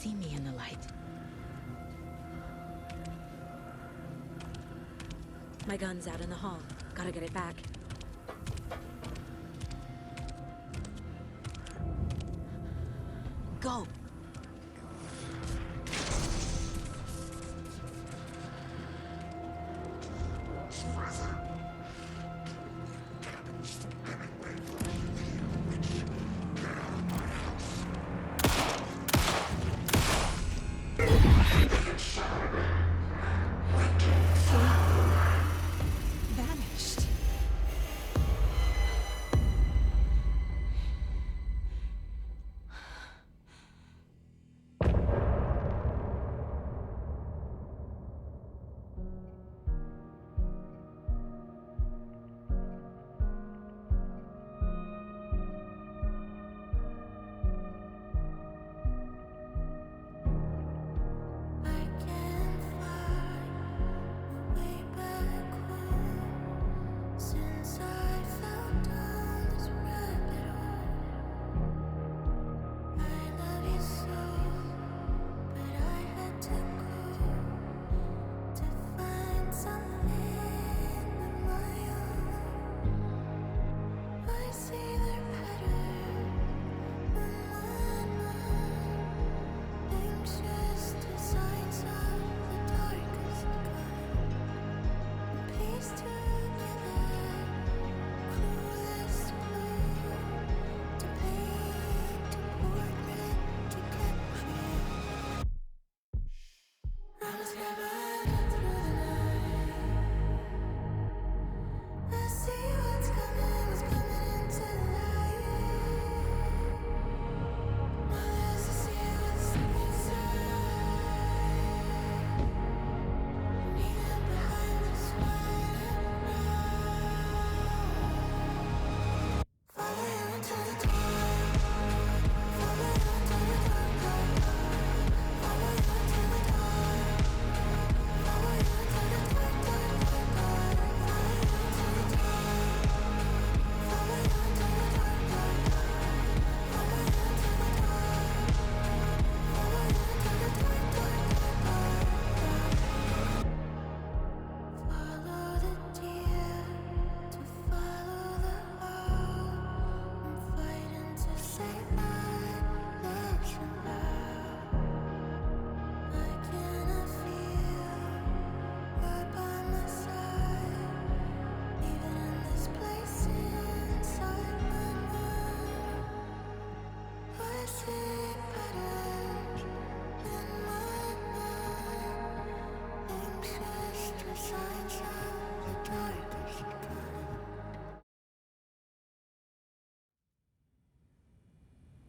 see me in the light. My gun's out in the hall. Gotta get it back. Go! Vanished.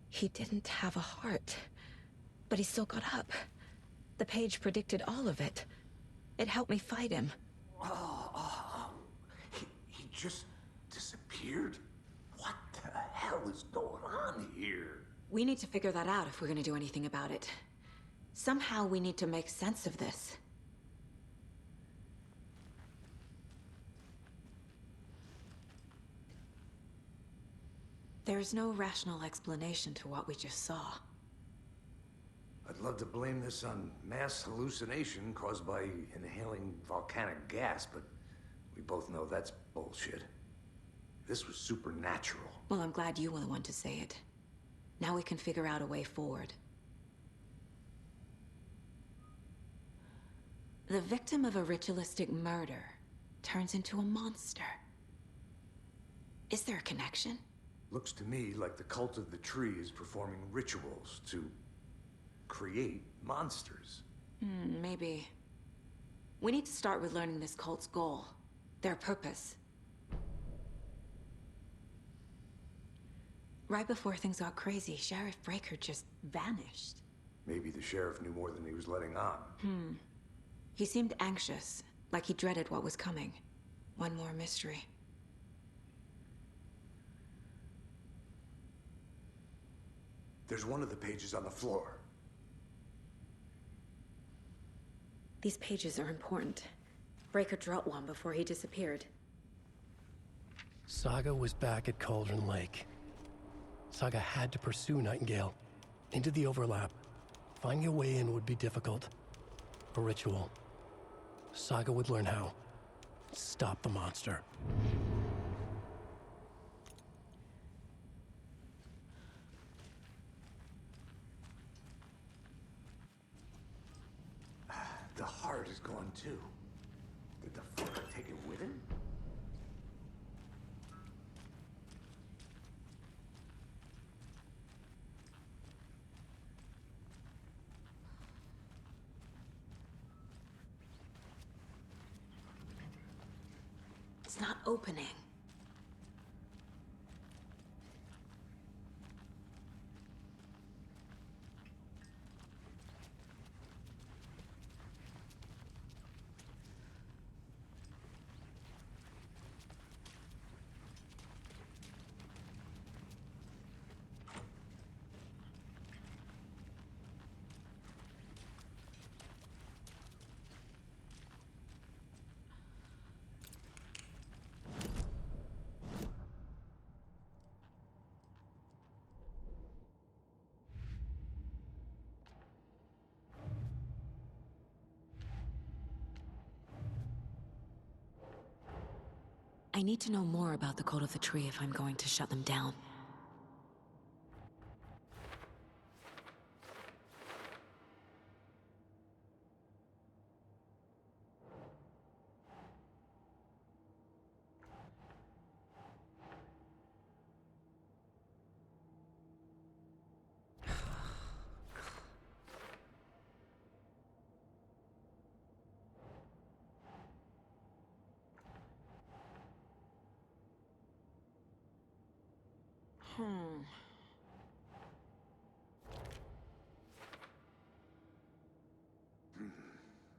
He didn't have a heart, but he still got up. The page predicted all of it. It helped me fight him. He just disappeared? What the hell is going on here? We need to figure that out if we're gonna do anything about it. Somehow we need to make sense of this. There's no rational explanation to what we just saw. I'd love to blame this on mass hallucination caused by inhaling volcanic gas, but we both know that's bullshit. This was supernatural. Well, I'm glad you were the one to say it. Now we can figure out a way forward. The victim of a ritualistic murder turns into a monster. Is there a connection? Looks to me like the cult of the tree is performing rituals to create monsters. Maybe. We need to start with learning this cult's goal, their purpose. Right before things got crazy, Sheriff Breaker just vanished. Maybe the sheriff knew more than he was letting on. He seemed anxious, like he dreaded what was coming. One more mystery. There's one of the pages on the floor. These pages are important. Breaker dropped one before he disappeared. Saga was back at Cauldron Lake. Saga had to pursue Nightingale. Into the overlap. Finding a way in would be difficult. A ritual. Saga would learn how. Stop the monster. The heart is gone too. Did the fucker take it with him? It's not opening. I need to know more about the Code of the Tree if I'm going to shut them down.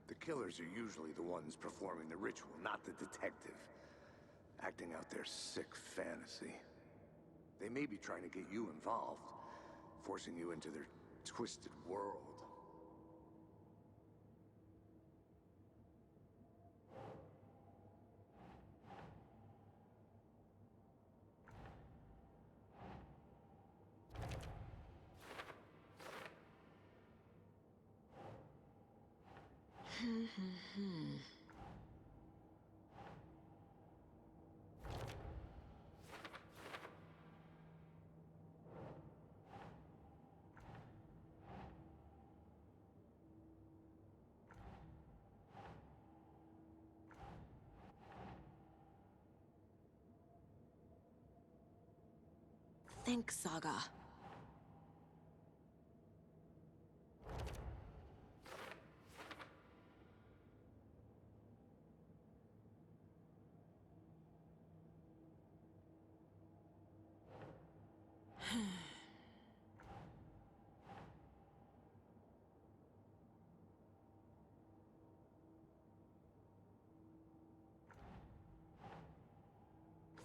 The killers are usually the ones performing the ritual, not the detective. Acting out their sick fantasy. They may be trying to get you involved, forcing you into their twisted world. Think, Saga.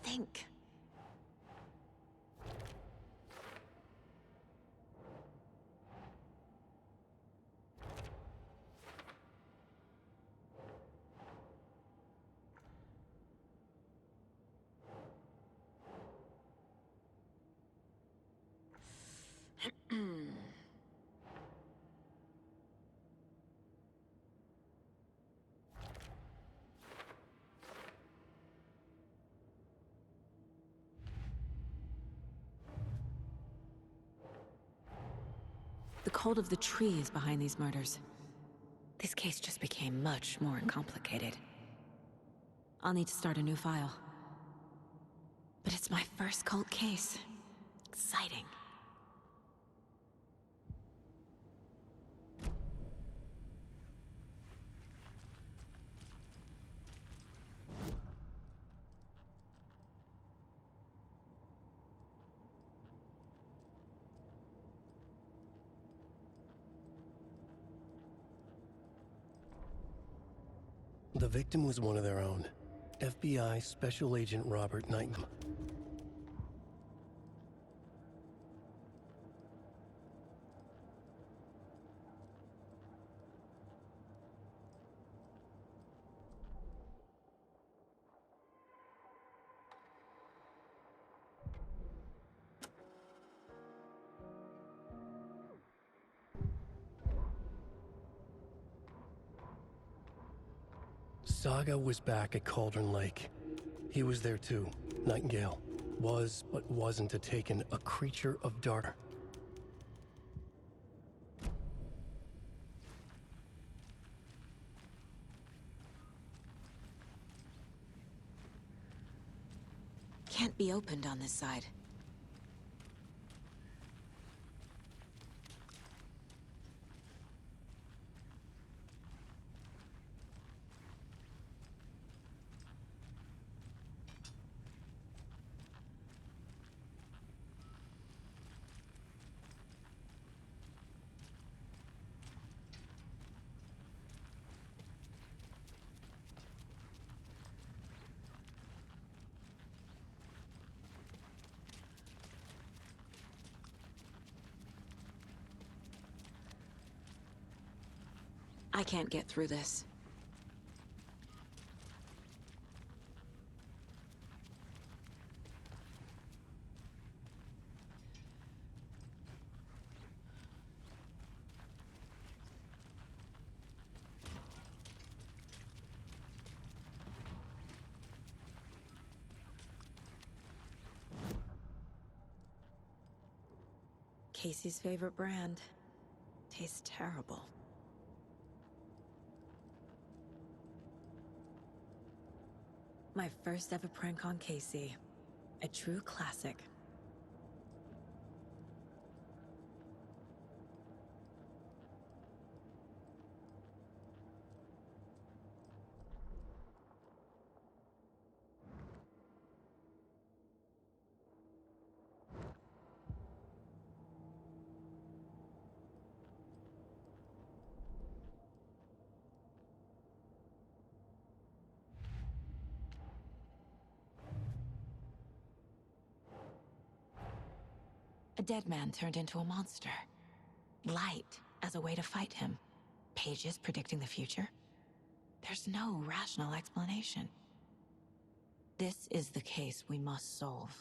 Think. The Cult of the Tree is behind these murders. This case just became much more complicated. I'll need to start a new file. But it's my first cult case. Exciting. The victim was one of their own. FBI Special Agent Robert Knighton. Saga was back at Cauldron Lake. He was there too. Nightingale was, but wasn't a Taken, a creature of dark. Can't be opened on this side. I can't get through this. Casey's favorite brand. Tastes terrible. My first ever prank on Casey. A true classic. A dead man turned into a monster. Light as a way to fight him. Pages predicting the future. There's no rational explanation. This is the case we must solve.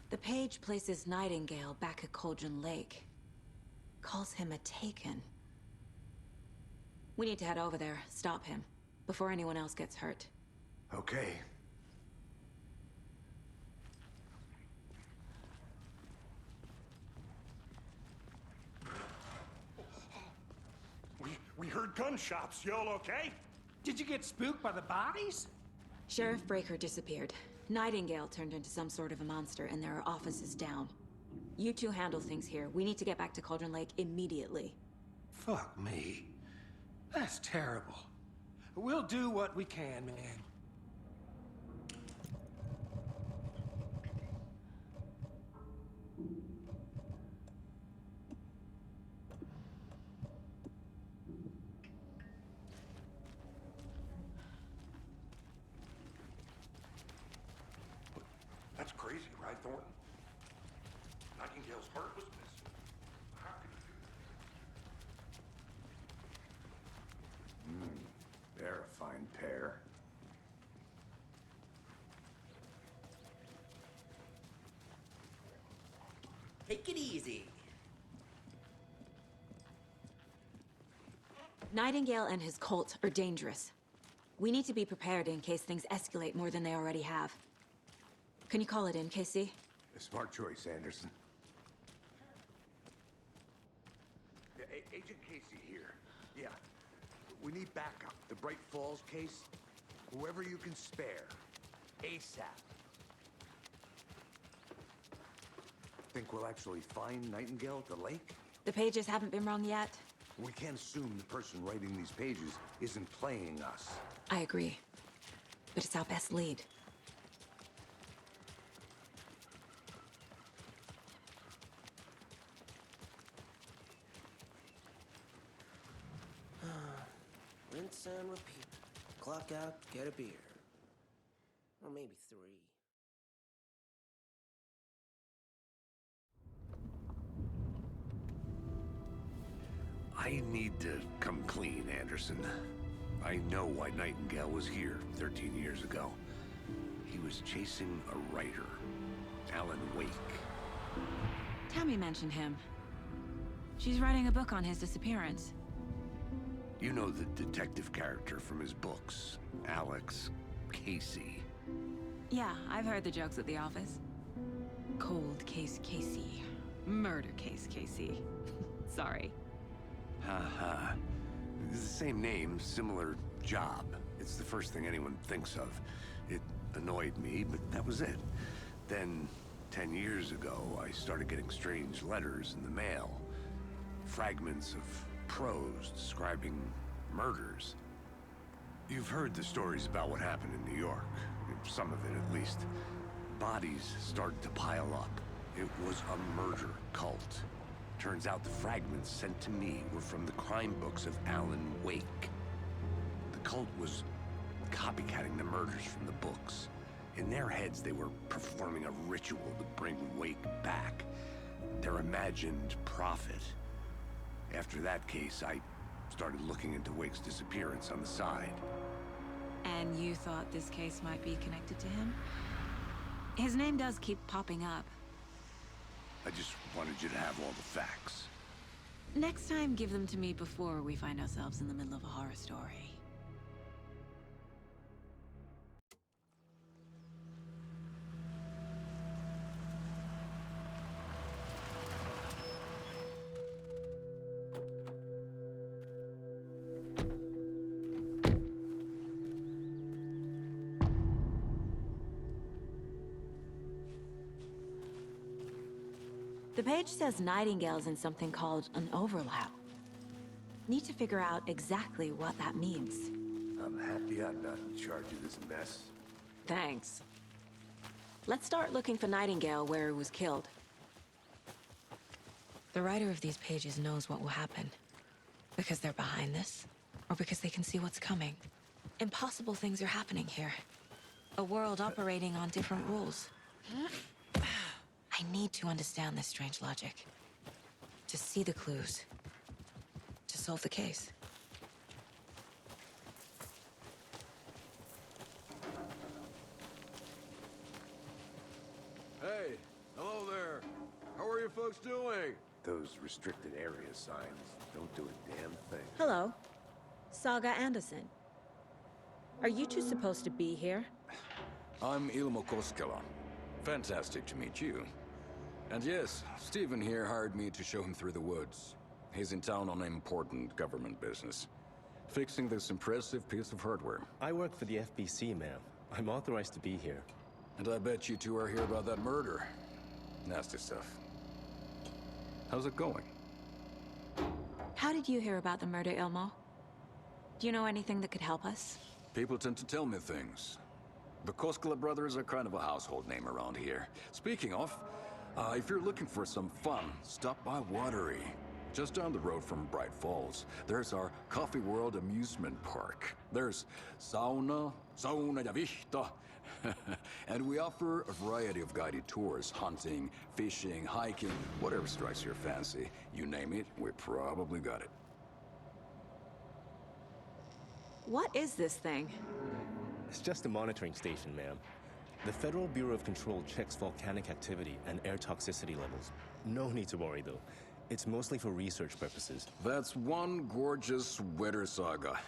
The page places Nightingale back at Cauldron Lake. Calls him a Taken. We need to head over there, stop him, before anyone else gets hurt. Okay. We heard gunshots. Y'all okay? Did you get spooked by the bodies? Sheriff Breaker disappeared. Nightingale turned into some sort of a monster, and there are offices down. You two handle things here. We need to get back to Cauldron Lake immediately. Fuck me. That's terrible. We'll do what we can, man. That's crazy, right, Thornton? Nightingale's heart was missing. How could he do that? They're a fine pair. Take it easy. Nightingale and his cult are dangerous. We need to be prepared in case things escalate more than they already have. Can you call it in, Casey? A smart choice, Anderson. Agent Casey here. Yeah. We need backup. The Bright Falls case? Whoever you can spare. ASAP. Think we'll actually find Nightingale at the lake? The pages haven't been wrong yet. We can't assume the person writing these pages isn't playing us. I agree. But it's our best lead. Rinse and repeat. Clock out, get a beer. Or maybe 3. I need to come clean, Anderson. I know why Nightingale was here 13 years ago. He was chasing a writer, Alan Wake. Tammy mentioned him. She's writing a book on his disappearance. You know the detective character from his books, Alex Casey. Yeah, I've heard the jokes at the office. Cold case Casey. Murder case Casey. Sorry. Haha. It's the same name, similar job. It's the first thing anyone thinks of. It annoyed me, but that was it. Then, 10 years ago, I started getting strange letters in the mail. Fragments of prose describing murders. You've heard the stories about what happened in New York. Some of it, at least. Bodies started to pile up. It was a murder cult. Turns out the fragments sent to me were from the crime books of Alan Wake. The cult was copycatting the murders from the books. In their heads, they were performing a ritual to bring Wake back. Their imagined prophet. After that case, I started looking into Wake's disappearance on the side. And you thought this case might be connected to him? His name does keep popping up. I just wanted you to have all the facts. Next time, give them to me before we find ourselves in the middle of a horror story. The page says Nightingale's in something called an overlap. Need to figure out exactly what that means. I'm happy I'm not in charge of this mess. Thanks. Let's start looking for Nightingale where he was killed. The writer of these pages knows what will happen. Because they're behind this, or because they can see what's coming. Impossible things are happening here. A world operating on different rules. I need to understand this strange logic. To see the clues. To solve the case. Hey, hello there. How are you folks doing? Those restricted area signs don't do a damn thing. Hello. Saga Anderson. Are you two supposed to be here? I'm Ilmo Koskela. Fantastic to meet you. And yes, Stephen here hired me to show him through the woods. He's in town on important government business. Fixing this impressive piece of hardware. I work for the FBC, ma'am. I'm authorized to be here. And I bet you two are here about that murder. Nasty stuff. How's it going? How did you hear about the murder, Ilmo? Do you know anything that could help us? People tend to tell me things. The Koskela brothers are kind of a household name around here. Speaking of, if you're looking for some fun, stop by Watery. Just down the road from Bright Falls, there's our Coffee World amusement park. There's sauna ja vihta. And we offer a variety of guided tours, hunting, fishing, hiking, whatever strikes your fancy. You name it, we probably got it. What is this thing? It's just a monitoring station, ma'am. The Federal Bureau of Control checks volcanic activity and air toxicity levels. No need to worry, though. It's mostly for research purposes. That's one gorgeous sweater, Saga.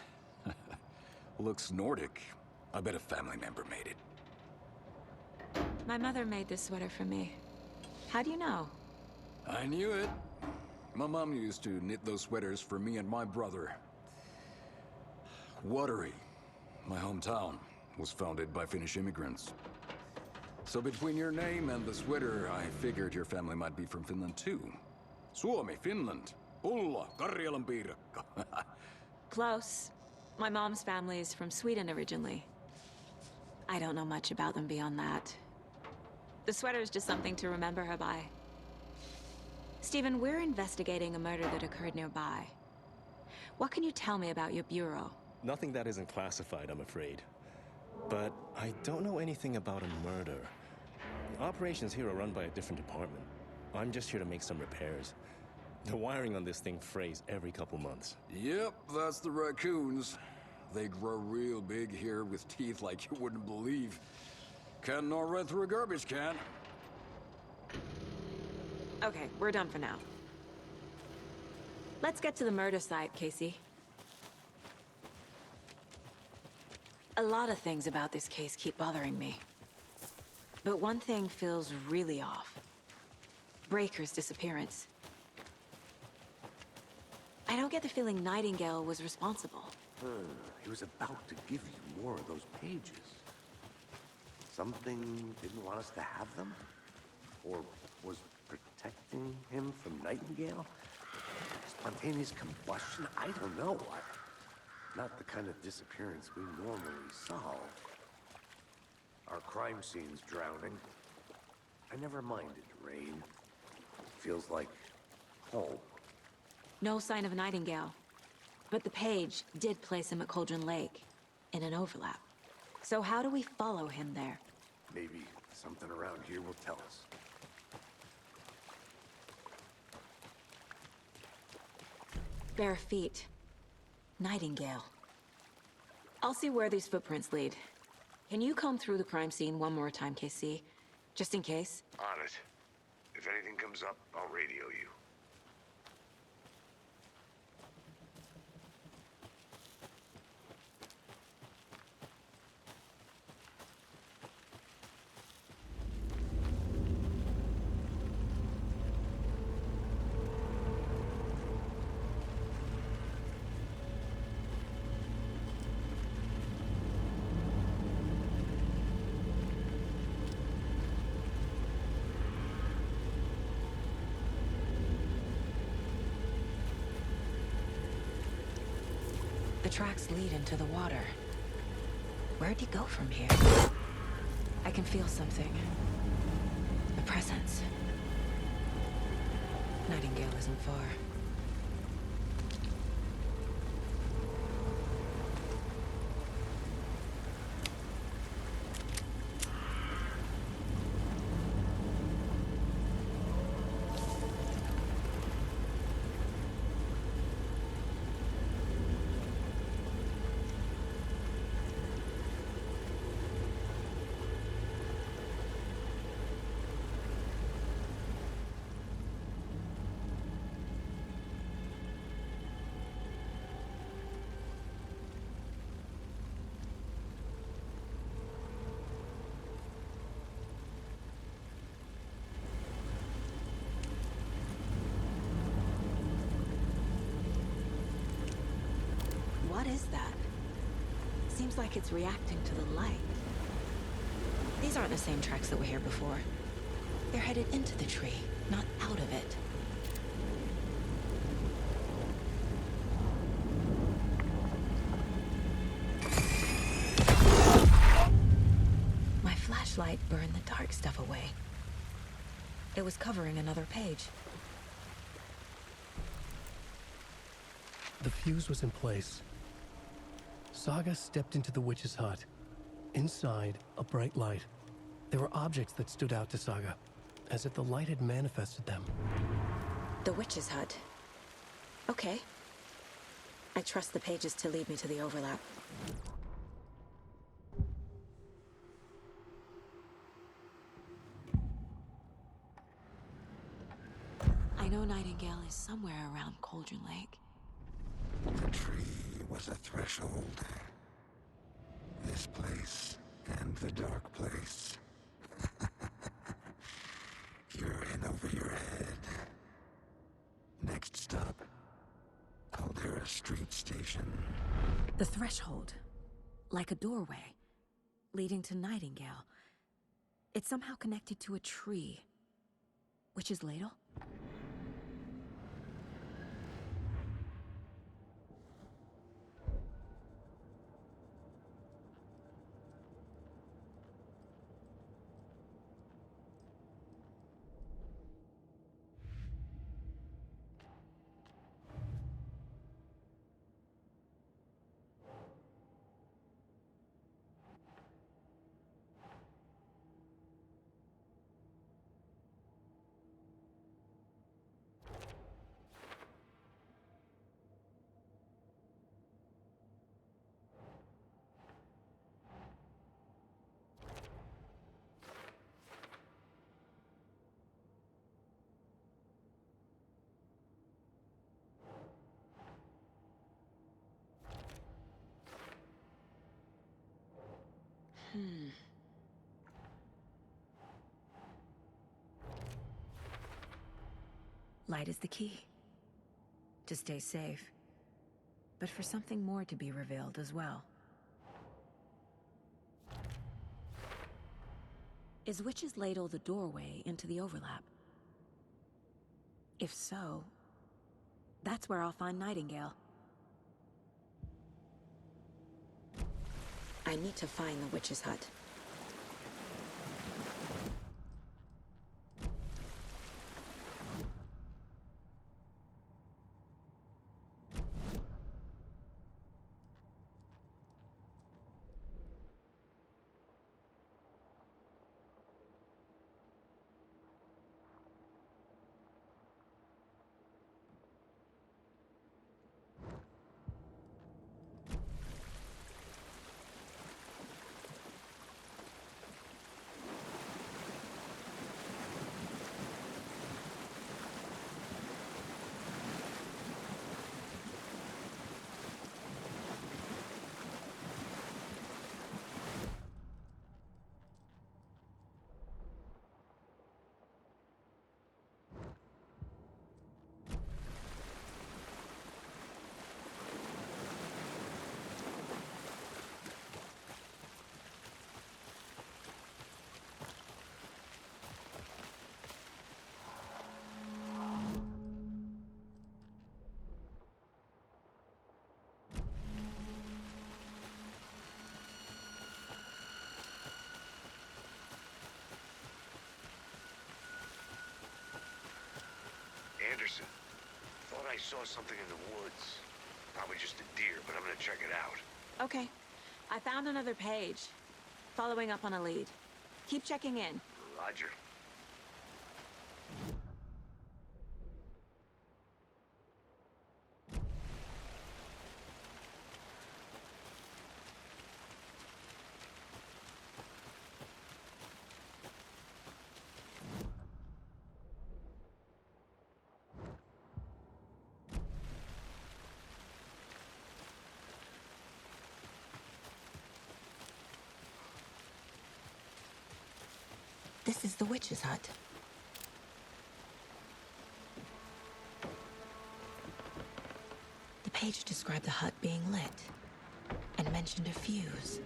Looks Nordic. I bet a family member made it. My mother made this sweater for me. How do you know? I knew it. My mom used to knit those sweaters for me and my brother. Watery, my hometown. was founded by Finnish immigrants. So between your name and the sweater, I figured your family might be from Finland too. Suomi, Finland. Pulla, Karjalan piirakka. Close. My mom's family is from Sweden originally. I don't know much about them beyond that. The sweater is just something to remember her by. Stephen, we're investigating a murder that occurred nearby. What can you tell me about your bureau? Nothing that isn't classified, I'm afraid. But I don't know anything about a murder. Operations here are run by a different department. I'm just here to make some repairs. The wiring on this thing frays every couple months. Yep, that's the raccoons. They grow real big here with teeth like you wouldn't believe. Can't gnaw right through a garbage can. Okay, we're done for now. Let's get to the murder site, Casey. A lot of things about this case keep bothering me. But one thing feels really off. Breaker's disappearance. I don't get the feeling Nightingale was responsible. He was about to give you more of those pages. Something didn't want us to have them? Or was protecting him from Nightingale? Spontaneous combustion? I don't know. Not the kind of disappearance we normally solve. Our crime scene's drowning. I never minded rain. Feels like home. No sign of Nightingale. But the page did place him at Cauldron Lake, in an overlap. So how do we follow him there? Maybe something around here will tell us. Bare feet. Nightingale. I'll see where these footprints lead. Can you comb through the crime scene one more time, KC? Just in case? On it. If anything comes up, I'll radio you. The tracks lead into the water. Where'd he go from here? I can feel something. A presence. Nightingale isn't far. What is that? Seems like it's reacting to the light. These aren't the same tracks that were here before. They're headed into the tree, not out of it. My flashlight burned the dark stuff away. It was covering another page. The fuse was in place. Saga stepped into the witch's hut. Inside, a bright light. There were objects that stood out to Saga, as if the light had manifested them. The witch's hut. Okay. I trust the pages to lead me to the overlap. I know Nightingale is somewhere around Cauldron Lake. The tree was a threshold. This place and the dark place. You're in over your head. Next stop, Caldera Street Station. The threshold. Like a doorway. leading to Nightingale. It's somehow connected to a tree. Witch's Ladle? Light is the key. To stay safe. But for something more to be revealed as well. Is Witch's Ladle the doorway into the overlap? If so, that's where I'll find Nightingale. I need to find the witch's hut. Anderson, thought I saw something in the woods. Probably just a deer, but I'm gonna check it out. Okay. I found another page. Following up on a lead. Keep checking in. Roger. This is the witch's hut. The page described the hut being lit and mentioned a fuse.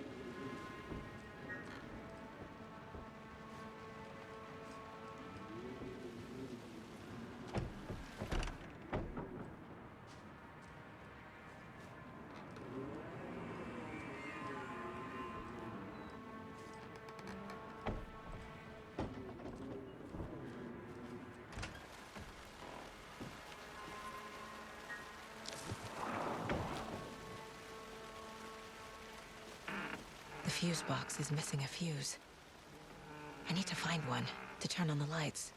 The fuse box is missing a fuse. I need to find one to turn on the lights.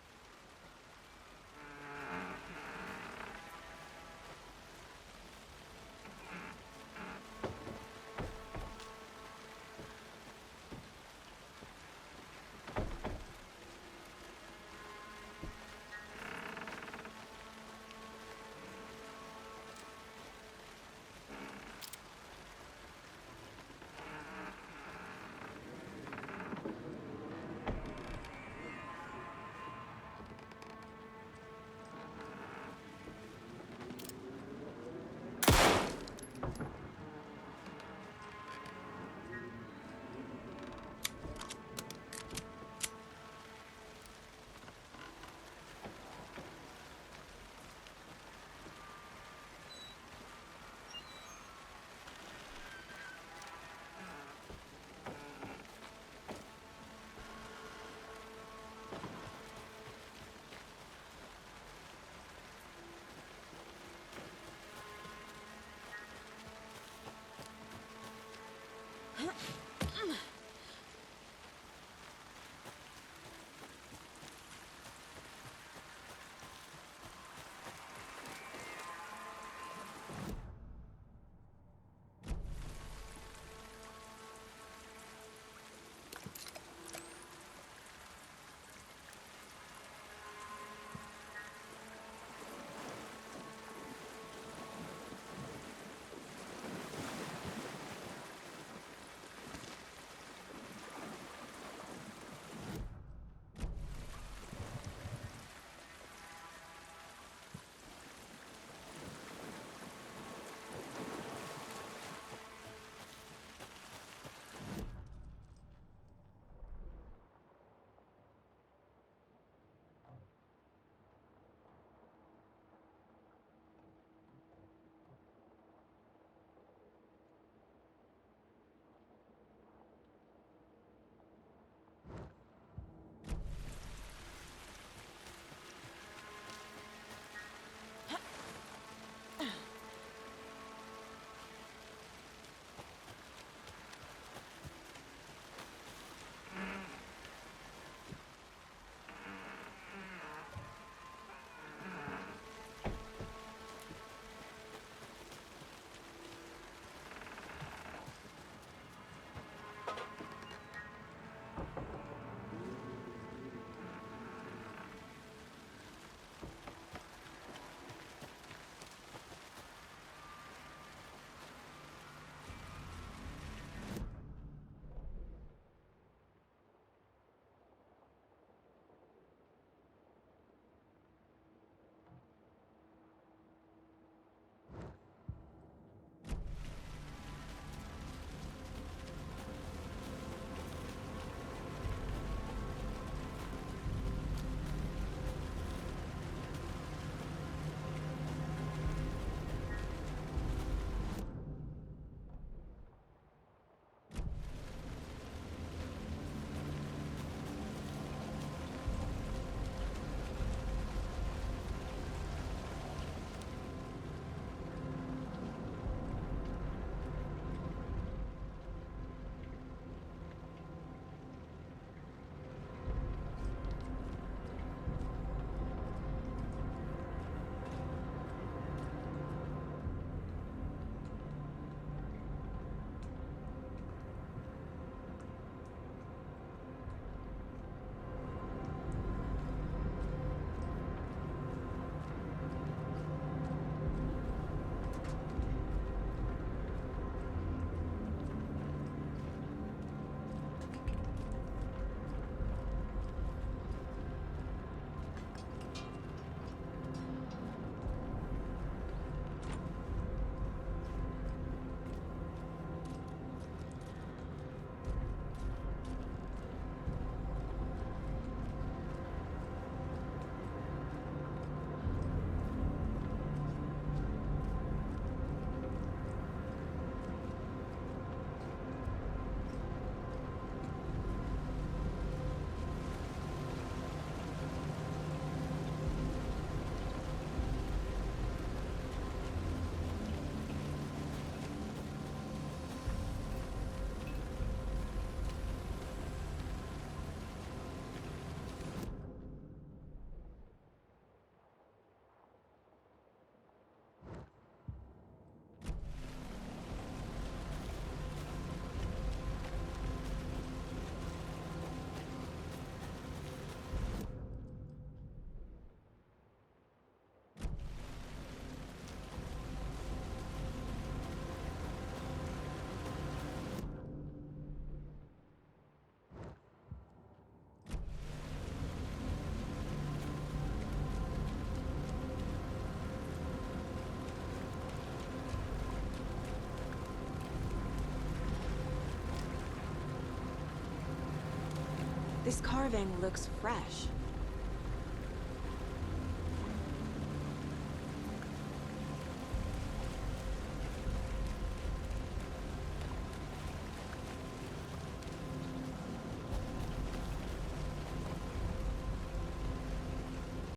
This carving looks fresh.